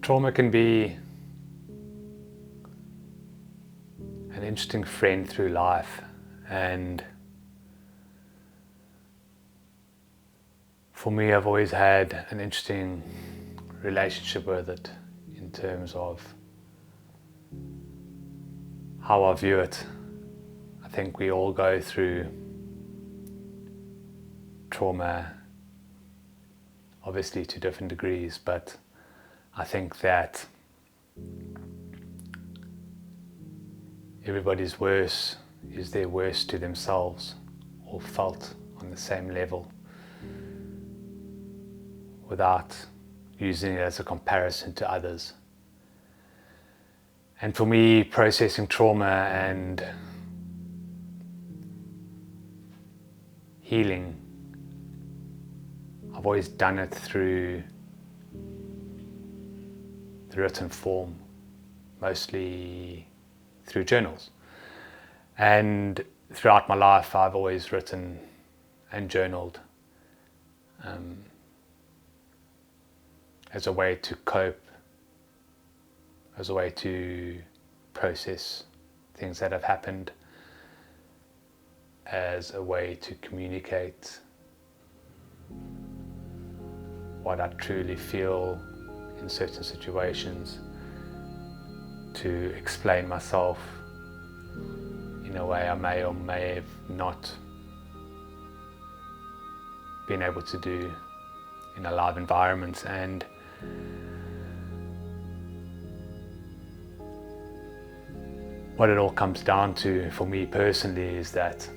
Trauma can be an interesting friend through life, and for me, I've always had an interesting relationship with it in terms of how I view it. I think we all go through trauma, obviously to different degrees, but I think that everybody's worst is their worst to themselves, or felt on the same level, without using it as a comparison to others. And for me, processing trauma and healing, I've always done it through the written form, mostly through journals. And throughout my life, I've always written and journaled as a way to cope, as a way to process things that have happened, as a way to communicate what I truly feel in certain situations, to explain myself in a way I may or may have not been able to do in a live environment. And what it all comes down to for me personally is that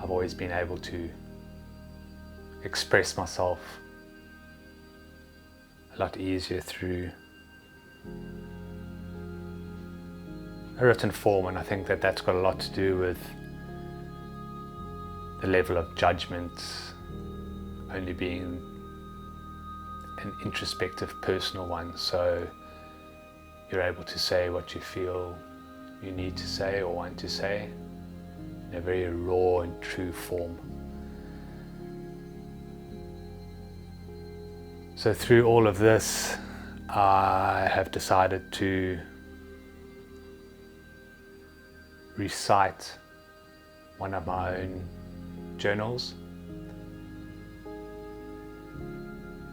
I've always been able to express myself a lot easier through a written form, and I think that that's got a lot to do with the level of judgment only being an introspective personal one, so you're able to say what you feel you need to say or want to say in a very raw and true form. So through all of this, I have decided to recite one of my own journals,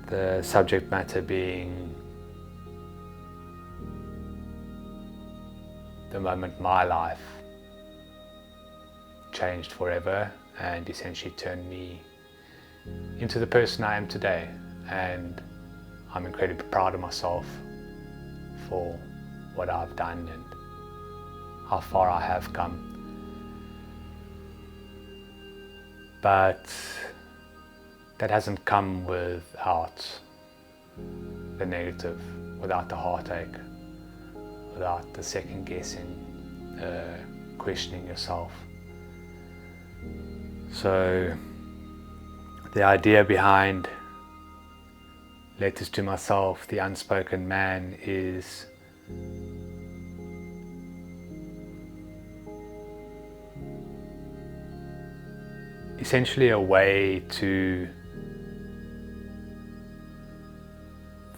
the subject matter being the moment my life changed forever and essentially turned me into the person I am today. And I'm incredibly proud of myself for what I've done and how far I have come. But that hasn't come without the negative, without the heartache, without the second guessing, questioning yourself. So the idea behind Letters to Myself, The Unspoken Man, is essentially a way to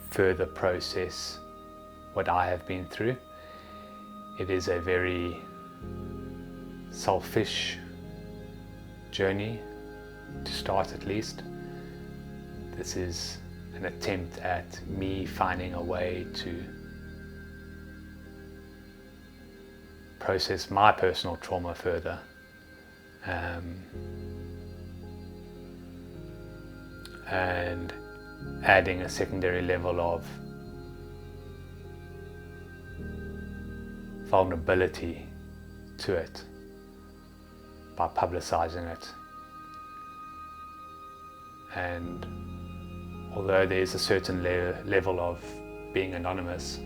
further process what I have been through. It is a very selfish journey, to start at least. This is an attempt at me finding a way to process my personal trauma further, and adding a secondary level of vulnerability to it by publicizing it. And although there's a certain level of being anonymous,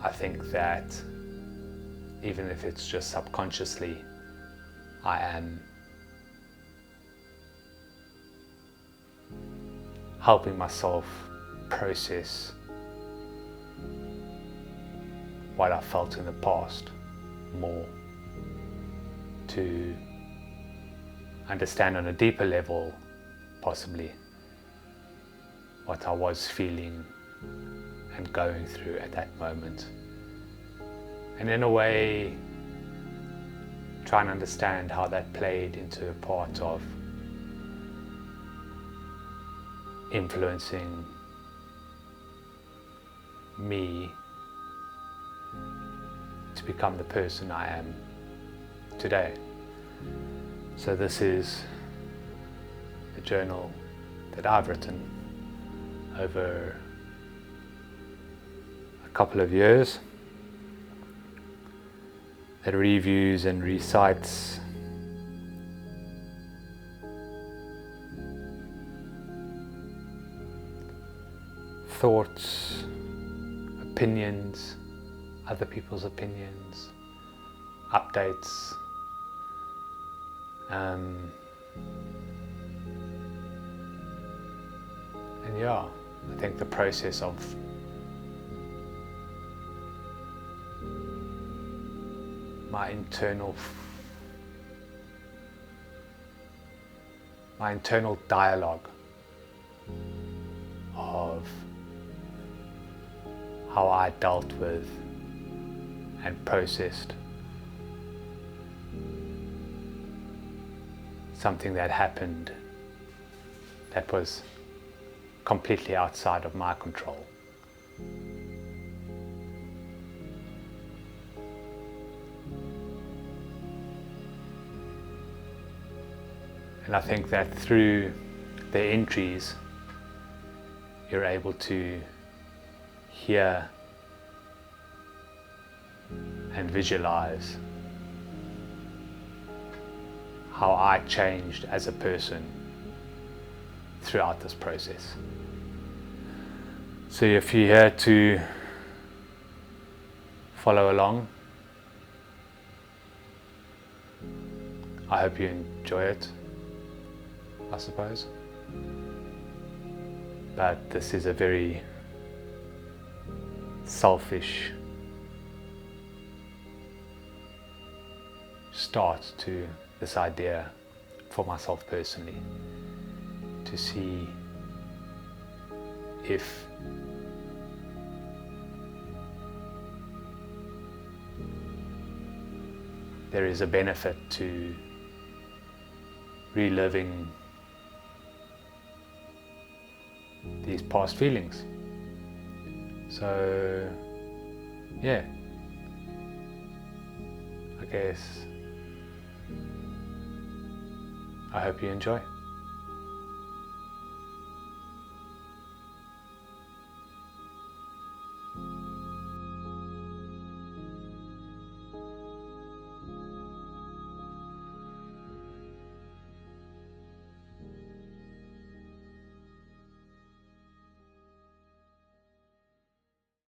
I think that even if it's just subconsciously, I am helping myself process what I felt in the past more, to understand on a deeper level, possibly, what I was feeling and going through at that moment. And in a way, try and understand how that played into a part of influencing me to become the person I am today. So this is a journal that I've written over a couple of years, that reviews and recites thoughts, opinions, other people's opinions, updates, and yeah, I think the process of my internal dialogue of how I dealt with and processed something that happened that was completely outside of my control. And I think that through the entries, you're able to hear and visualize how I changed as a person throughout this process. So if you're here to follow along, I hope you enjoy it, I suppose. But this is a very selfish start to this idea for myself personally, to see if there is a benefit to reliving these past feelings. So yeah, I guess I hope you enjoy.